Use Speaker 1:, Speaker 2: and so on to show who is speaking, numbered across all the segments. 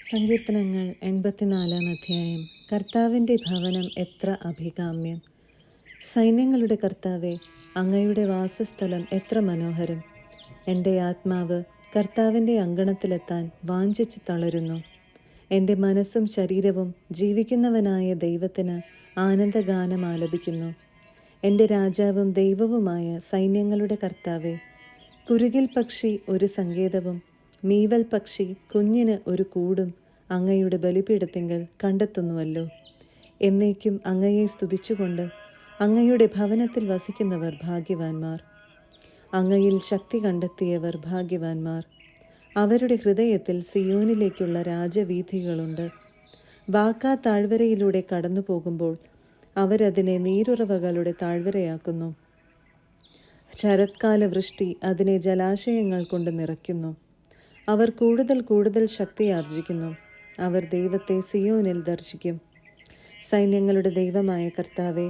Speaker 1: സങ്കീർത്തനങ്ങൾ 84 അധ്യായം. കർത്താവിൻ്റെ ഭവനം എത്ര അഭികാമ്യം! സൈന്യങ്ങളുടെ കർത്താവെ, അങ്ങയുടെ വാസസ്ഥലം എത്ര മനോഹരം! എൻ്റെ ആത്മാവ് കർത്താവിൻ്റെ അങ്കണത്തിലെത്താൻ വാഞ്ചിച്ച് തളരുന്നു. എൻ്റെ മനസ്സും ശരീരവും ജീവിക്കുന്നവനായ ദൈവത്തിന് ആനന്ദഗാനം ആലപിക്കുന്നു. എൻ്റെ രാജാവും ദൈവവുമായ സൈന്യങ്ങളുടെ കർത്താവെ, കുരുകിൽ പക്ഷി ഒരു സങ്കേതവും മീവൽ പക്ഷി കുഞ്ഞിന് ഒരു കൂടും അങ്ങയുടെ ബലിപീഠത്തിങ്കൽ കണ്ടെത്തുന്നുവല്ലോ. എന്നേക്കും അങ്ങയെ സ്തുതിച്ചുകൊണ്ട് അങ്ങയുടെ ഭവനത്തിൽ വസിക്കുന്നവർ ഭാഗ്യവാന്മാർ. അങ്ങയിൽ ശക്തി കണ്ടെത്തിയവർ ഭാഗ്യവാന്മാർ. അവരുടെ ഹൃദയത്തിൽ സിയോനിലേക്കുള്ള രാജവീഥികളുണ്ട്. ബാക്കാ താഴ്വരയിലൂടെ കടന്നു പോകുമ്പോൾ അവരതിനെ നീരുറവകളുടെ താഴ്വരയാക്കുന്നു. ശരത്കാല വൃഷ്ടി അതിനെ ജലാശയങ്ങൾ കൊണ്ട് നിറയ്ക്കുന്നു. അവർ കൂടുതൽ കൂടുതൽ ശക്തിയാർജിക്കുന്നു. അവർ ദൈവത്തെ സിയോനിൽ ദർശിക്കും. സൈന്യങ്ങളുടെ ദൈവമായ കർത്താവെ,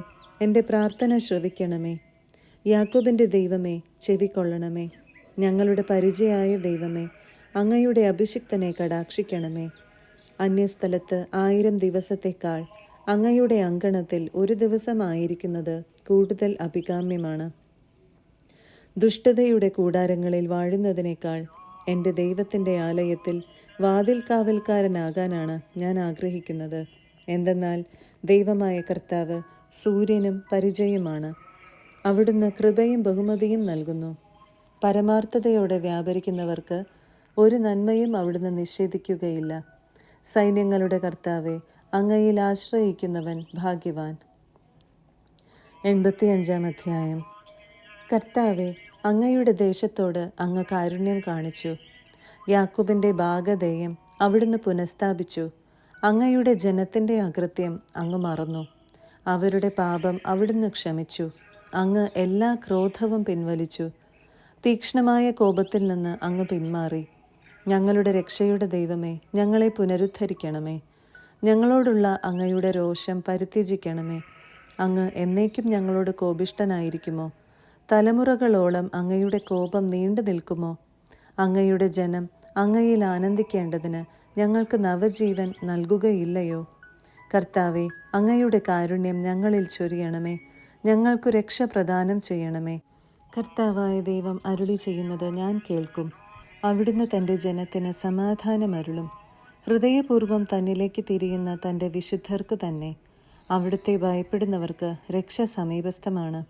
Speaker 1: എൻ്റെ പ്രാർത്ഥന ശ്രവിക്കണമേ. യാക്കോബിൻ്റെ ദൈവമേ, ചെവിക്കൊള്ളണമേ. ഞങ്ങളുടെ പരിചയായ ദൈവമേ, അങ്ങയുടെ അഭിഷിക്തനെ കടാക്ഷിക്കണമേ. അന്യസ്ഥലത്ത് 1000 ദിവസത്തേക്കാൾ അങ്ങയുടെ അങ്കണത്തിൽ ഒരു ദിവസമായിരിക്കുന്നത് കൂടുതൽ അഭികാമ്യമാണ്. ദുഷ്ടതയുടെ കൂടാരങ്ങളിൽ വാഴുന്നതിനേക്കാൾ എൻ്റെ ദൈവത്തിൻ്റെ ആലയത്തിൽ വാതിൽ കാവൽക്കാരനാകാനാണ് ഞാൻ ആഗ്രഹിക്കുന്നത്. എന്തെന്നാൽ ദൈവമായ കർത്താവ് സൂര്യനും പരിചയമാണ്. അവിടുന്ന് കൃപയും ബഹുമതിയും നൽകുന്നു. പരമാർത്ഥതയോടെ വ്യാപരിക്കുന്നവർക്ക് ഒരു നന്മയും അവിടുന്ന് നിഷേധിക്കുകയില്ല. സൈന്യങ്ങളുടെ കർത്താവെ, അങ്ങയിൽ ആശ്രയിക്കുന്നവൻ ഭാഗ്യവാൻ. 85 അധ്യായം. കർത്താവെ, അങ്ങയുടെ ദേശത്തോട് അങ്ങ് കാരുണ്യം കാണിച്ചു. യാക്കോബിൻ്റെ ഭാഗധേയം അവിടുന്ന് പുനഃസ്ഥാപിച്ചു. അങ്ങയുടെ ജനത്തിൻ്റെ അകൃത്യം അങ്ങ് മറന്നു. അവരുടെ പാപം അവിടുന്ന് ക്ഷമിച്ചു. അങ്ങ് എല്ലാ ക്രോധവും പിൻവലിച്ചു. തീക്ഷ്ണമായ കോപത്തിൽ നിന്ന് അങ്ങ് പിന്മാറി. ഞങ്ങളുടെ രക്ഷയുടെ ദൈവമേ, ഞങ്ങളെ പുനരുദ്ധരിക്കണമേ. ഞങ്ങളോടുള്ള അങ്ങയുടെ രോഷം പരിത്യജിക്കണമേ. അങ്ങ് എന്നേക്കും ഞങ്ങളോട് കോപിഷ്ഠനായിരിക്കുമോ? തലമുറകളോളം അങ്ങയുടെ കോപം നീണ്ടു നിൽക്കുമോ? അങ്ങയുടെ ജനം അങ്ങയിൽ ആനന്ദിക്കേണ്ടതിന് ഞങ്ങൾക്ക് നവജീവൻ നൽകുകയില്ലയോ? കർത്താവെ, അങ്ങയുടെ കാരുണ്യം ഞങ്ങളിൽ ചൊരിയണമേ. ഞങ്ങൾക്കു രക്ഷ പ്രദാനം ചെയ്യണമേ. കർത്താവായ ദൈവം അരുളി ചെയ്യുന്നത് ഞാൻ കേൾക്കും. അവിടുന്ന് തൻ്റെ ജനത്തിന് സമാധാനമരുളും. ഹൃദയപൂർവ്വം തന്നിലേക്ക് തിരിയുന്ന തൻ്റെ വിശുദ്ധർക്കു തന്നെ. അവിടുത്തെ ഭയപ്പെടുന്നവർക്ക് രക്ഷ സമീപസ്ഥമാണ്.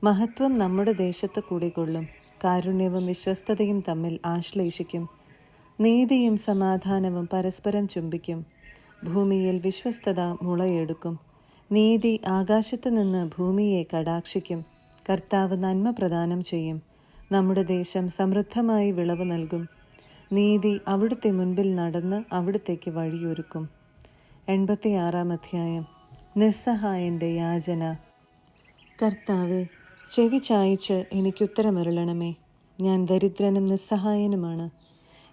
Speaker 1: മഹത്വം നമ്മുടെ ദേശത്ത് കൂടിക്കൊള്ളും. കാരുണ്യവും വിശ്വസ്തതയും തമ്മിൽ ആശ്ലേഷിക്കും. നീതിയും സമാധാനവും പരസ്പരം ചുംബിക്കും. ഭൂമിയിൽ വിശ്വസ്തത മുളയെടുക്കും. നീതി ആകാശത്തു നിന്ന് ഭൂമിയെ കടാക്ഷിക്കും. കർത്താവ് നന്മ പ്രദാനം ചെയ്യും. നമ്മുടെ ദേശം സമൃദ്ധമായി വിളവ് നൽകും. നീതി അവിടുത്തെ മുൻപിൽ നടന്ന് അവിടുത്തേക്ക് വഴിയൊരുക്കും. 86 അധ്യായം. നിസ്സഹായൻ്റെ യാചന. കർത്താവെ, ചെവി ചായ്ച്ച് എനിക്കുത്തരമരുളണമേ. ഞാൻ ദരിദ്രനും നിസ്സഹായനുമാണ്.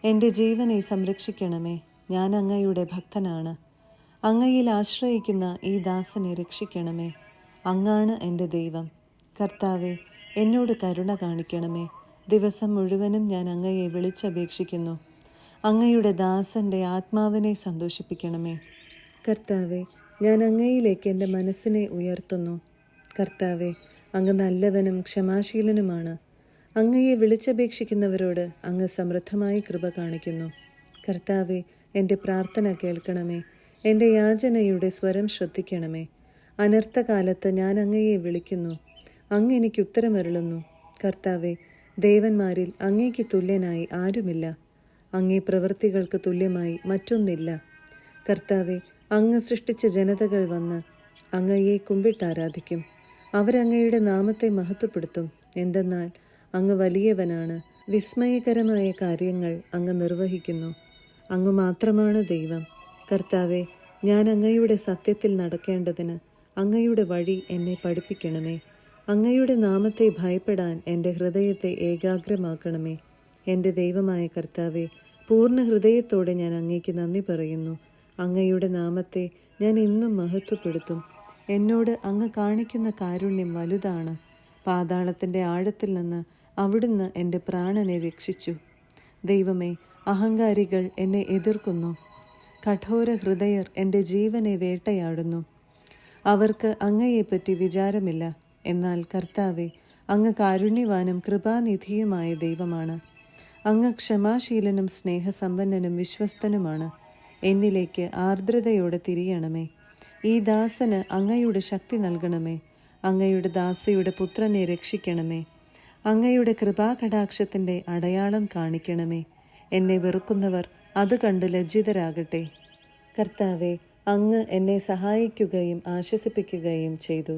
Speaker 1: എൻ്റെ ജീവനെ സംരക്ഷിക്കണമേ. ഞാൻ അങ്ങയുടെ ഭക്തനാണ്. അങ്ങയിൽ ആശ്രയിക്കുന്ന ഈ ദാസനെ രക്ഷിക്കണമേ. അങ്ങാണ് എൻ്റെ ദൈവം. കർത്താവെ, എന്നോട് കരുണ കാണിക്കണമേ. ദിവസം മുഴുവനും ഞാൻ അങ്ങയെ വിളിച്ചപേക്ഷിക്കുന്നു. അങ്ങയുടെ ദാസൻ്റെ ആത്മാവിനെ സന്തോഷിപ്പിക്കണമേ. കർത്താവെ, ഞാൻ അങ്ങയിലേക്ക് എൻ്റെ മനസ്സിനെ ഉയർത്തുന്നു. കർത്താവെ, അങ്ങ് നല്ലവനും ക്ഷമാശീലനുമാണ്. അങ്ങയെ വിളിച്ചപേക്ഷിക്കുന്നവരോട് അങ്ങ് സമൃദ്ധമായി കൃപ കാണിക്കുന്നു. കർത്താവെ, എൻ്റെ പ്രാർത്ഥന കേൾക്കണമേ. എൻ്റെ യാചനയുടെ സ്വരം ശ്രദ്ധിക്കണമേ. അനർത്ഥകാലത്ത് ഞാൻ അങ്ങയെ വിളിക്കുന്നു. അങ്ങ് എനിക്ക് ഉത്തരമരുളുന്നു. കർത്താവെ, ദേവന്മാരിൽ അങ്ങേക്ക് തുല്യനായി ആരുമില്ല. അങ്ങേ പ്രവൃത്തികൾക്ക് തുല്യമായി മറ്റൊന്നില്ല. കർത്താവെ, അങ്ങ് സൃഷ്ടിച്ച ജനതകൾ വന്ന് അങ്ങയെ കുമ്പിട്ടാരാധിക്കും. അവരങ്ങയുടെ നാമത്തെ മഹത്വപ്പെടുത്തും. എന്തെന്നാൽ അങ്ങ് വലിയവനാണ്. വിസ്മയകരമായ കാര്യങ്ങൾ അങ്ങ് നിർവഹിക്കുന്നു. അങ്ങ് മാത്രമാണ് ദൈവം. കർത്താവെ, ഞാൻ അങ്ങയുടെ സത്യത്തിൽ നടക്കേണ്ടതിന് അങ്ങയുടെ വഴി എന്നെ പഠിപ്പിക്കണമേ. അങ്ങയുടെ നാമത്തെ ഭയപ്പെടാൻ എൻ്റെ ഹൃദയത്തെ ഏകാഗ്രമാക്കണമേ. എൻ്റെ ദൈവമായ കർത്താവെ, പൂർണ്ണ ഹൃദയത്തോടെ ഞാൻ അങ്ങേക്ക് നന്ദി പറയുന്നു. അങ്ങയുടെ നാമത്തെ ഞാൻ എന്നും മഹത്വപ്പെടുത്തും. എന്നോട് അങ്ങ് കാണിക്കുന്ന കാരുണ്യം വലുതാണ്. പാതാളത്തിൻ്റെ ആഴത്തിൽ നിന്ന് അവിടുന്ന് എൻ്റെ പ്രാണനെ രക്ഷിച്ചു. ദൈവമേ, അഹങ്കാരികൾ എന്നെ എതിർക്കുന്നു. കഠോര ഹൃദയർ എൻ്റെ ജീവനെ വേട്ടയാടുന്നു. അവർക്ക് അങ്ങയെപ്പറ്റി വിചാരമില്ല. എന്നാൽ കർത്താവെ, അങ്ങ് കാരുണ്യവാനും കൃപാനിധിയുമായ ദൈവമാണ്. അങ്ങ് ക്ഷമാശീലനും സ്നേഹസമ്പന്നനും വിശ്വസ്തനുമാണ്. എന്നിലേക്ക് ആർദ്രതയോടെ തിരിയണമേ. ഈ ദാസന് അങ്ങയുടെ ശക്തി നൽകണമേ. അങ്ങയുടെ ദാസിയുടെ പുത്രനെ രക്ഷിക്കണമേ. അങ്ങയുടെ കൃപാകടാക്ഷത്തിൻ്റെ അടയാളം കാണിക്കണമേ. എന്നെ വെറുക്കുന്നവർ അത് കണ്ട് ലജ്ജിതരാകട്ടെ. കർത്താവെ, അങ്ങ് എന്നെ സഹായിക്കുകയും ആശ്വസിപ്പിക്കുകയും ചെയ്തു.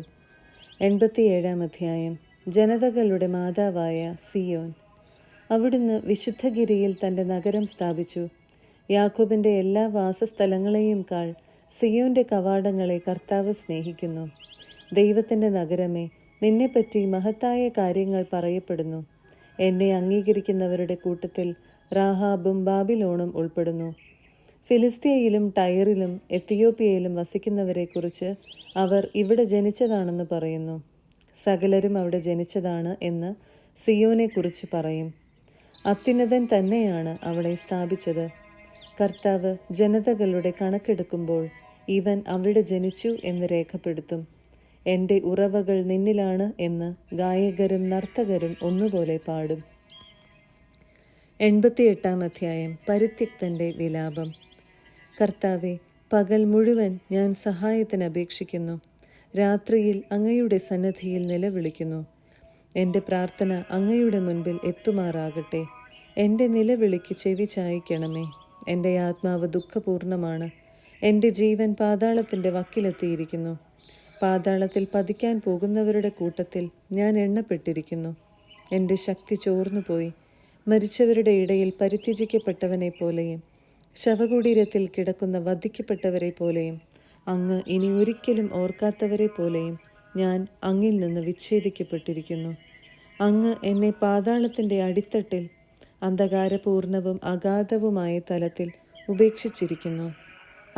Speaker 1: 87-ാം അധ്യായം. ജനതകളുടെ മാതാവായ സിയോൻ. അവിടുന്ന് വിശുദ്ധഗിരിയിൽ തൻ്റെ നഗരം സ്ഥാപിച്ചു. യാക്കോബിൻ്റെ എല്ലാ വാസസ്ഥലങ്ങളെയും കാൾ സിയോന്റെ കവാടങ്ങളെ കർത്താവ് സ്നേഹിക്കുന്നു. ദൈവത്തിൻ്റെ നഗരമേ, നിന്നെപ്പറ്റി മഹത്തായ കാര്യങ്ങൾ പറയപ്പെടുന്നു. എന്നെ അംഗീകരിക്കുന്നവരുടെ കൂട്ടത്തിൽ റാഹാബും ബാബിലോണും ഉൾപ്പെടുന്നു. ഫിലിസ്തീയയിലും ടയറിലും എത്തിയോപ്യയിലും വസിക്കുന്നവരെക്കുറിച്ച് അവർ ഇവിടെ ജനിച്ചതാണെന്ന് പറയുന്നു. സകലരും അവിടെ ജനിച്ചതാണ് എന്ന് സിയോനെക്കുറിച്ച് പറയും. അത്യുന്നതൻ തന്നെയാണ് അവളെ സ്ഥാപിച്ചത്. കർത്താവ് ജനതകളുടെ കണക്കെടുക്കുമ്പോൾ ഇവൻ അവിടെ ജനിച്ചു എന്ന് രേഖപ്പെടുത്തും. എൻ്റെ ഉറവകൾ നിന്നിലാണ് എന്ന് ഗായകരും നർത്തകരും ഒന്നുപോലെ പാടും. 88-ാം അധ്യായം. പരിത്യക്തൻ്റെ വിലാപം. കർത്താവെ, പകൽ മുഴുവൻ ഞാൻ സഹായത്തിന് അപേക്ഷിക്കുന്നു. രാത്രിയിൽ അങ്ങയുടെ സന്നിധിയിൽ നിലവിളിക്കുന്നു. എൻ്റെ പ്രാർത്ഥന അങ്ങയുടെ മുൻപിൽ എത്തുമാറാകട്ടെ. എൻ്റെ നിലവിളിക്ക് ചെവി ചായ്ക്കണമേ. എൻ്റെ ആത്മാവ് ദുഃഖപൂർണമാണ്. എൻ്റെ ജീവൻ പാതാളത്തിൻ്റെ വക്കിലെത്തിയിരിക്കുന്നു. പാതാളത്തിൽ പതിക്കാൻ പോകുന്നവരുടെ കൂട്ടത്തിൽ ഞാൻ എണ്ണപ്പെട്ടിരിക്കുന്നു. എൻ്റെ ശക്തി ചോർന്നുപോയി. മരിച്ചവരുടെ ഇടയിൽ പരിത്യജിക്കപ്പെട്ടവനെ പോലെയും ശവകുടീരത്തിൽ കിടക്കുന്ന വധിക്കപ്പെട്ടവരെ പോലെയും അങ്ങ് ഇനി ഒരിക്കലും ഓർക്കാത്തവരെ പോലെയും ഞാൻ അങ്ങിൽ നിന്ന് വിച്ഛേദിക്കപ്പെട്ടിരിക്കുന്നു. അങ്ങ് എന്നെ പാതാളത്തിൻ്റെ അടിത്തട്ടിൽ, അന്ധകാരപൂർണവും അഗാധവുമായ തലത്തിൽ ഉപേക്ഷിച്ചിരിക്കുന്നു.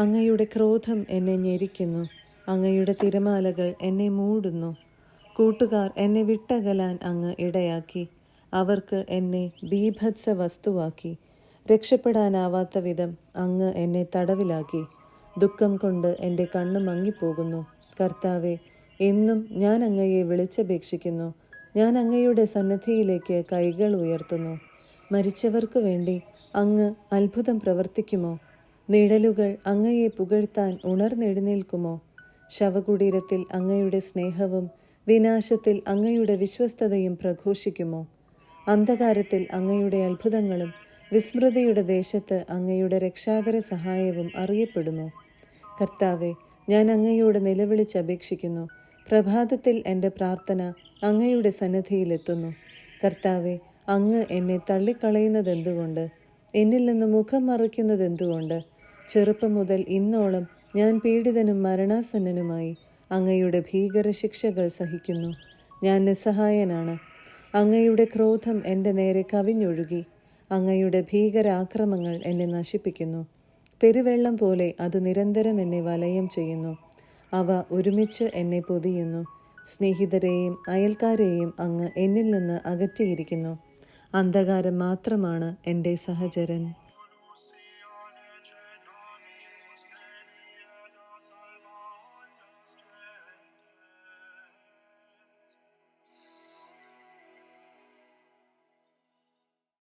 Speaker 1: അങ്ങയുടെ ക്രോധം എന്നെ ഞെരിക്കുന്നു. അങ്ങയുടെ തിരമാലകൾ എന്നെ മൂടുന്നു. കൂട്ടുകാർ എന്നെ വിട്ടകലാൻ അങ്ങ് ഇടയാക്കി. അവർക്ക് എന്നെ ബീഭത്സ വസ്തുവാക്കി. രക്ഷപ്പെടാനാവാത്ത വിധം അങ്ങ് എന്നെ തടവിലാക്കി. ദുഃഖം കൊണ്ട് എൻ്റെ കണ്ണ് മങ്ങിപ്പോകുന്നു. കർത്താവെ, എന്നും ഞാൻ അങ്ങയെ വിളിച്ചപേക്ഷിക്കുന്നു. ഞാൻ അങ്ങയുടെ സന്നിധിയിലേക്ക് കൈകൾ ഉയർത്തുന്നു. മരിച്ചവർക്കു വേണ്ടി അങ്ങ് അത്ഭുതം പ്രവർത്തിക്കുമോ? നിഴലുകൾ അങ്ങയെ പുകഴ്ത്താൻ ഉണർന്നെഴുന്നേൽക്കുമോ? ശവകുടീരത്തിൽ അങ്ങയുടെ സ്നേഹവും വിനാശത്തിൽ അങ്ങയുടെ വിശ്വസ്തതയും പ്രഘോഷിക്കുമോ? അന്ധകാരത്തിൽ അങ്ങയുടെ അത്ഭുതങ്ങളും വിസ്മൃതിയുടെ ദേശത്ത് അങ്ങയുടെ രക്ഷാകര സഹായവും അറിയപ്പെടുമോ? കർത്താവെ, ഞാൻ അങ്ങയോട് നിലവിളിച്ചപേക്ഷിക്കുന്നു. പ്രഭാതത്തിൽ എൻ്റെ പ്രാർത്ഥന അങ്ങയുടെ സന്നിധിയിലെത്തുന്നു. കർത്താവെ, അങ്ങ് എന്നെ തള്ളിക്കളയുന്നതെന്തുകൊണ്ട്? എന്നിൽ നിന്ന് മുഖം മറയ്ക്കുന്നതെന്തുകൊണ്ട്? ചെറുപ്പം മുതൽ ഇന്നോളം ഞാൻ പീഡിതനും മരണാസന്നനുമായി അങ്ങയുടെ ഭീകര ശിക്ഷകൾ സഹിക്കുന്നു. ഞാൻ നിസ്സഹായനാണ്. അങ്ങയുടെ ക്രോധം എൻ്റെ നേരെ കവിഞ്ഞൊഴുകി. അങ്ങയുടെ ഭീകരാക്രമങ്ങൾ എന്നെ നശിപ്പിക്കുന്നു. പെരുവെള്ളം പോലെ അത് നിരന്തരം എന്നെ വലയം ചെയ്യുന്നു. അവ ഒരുമിച്ച് എന്നെ പൊതിയുന്നു. സ്നേഹിതരെയും അയൽക്കാരെയും അങ്ങ് എന്നിൽ നിന്ന് അകറ്റിയിരിക്കുന്നു. അന്ധകാരം മാത്രമാണ് എൻ്റെ സഹചരൻ.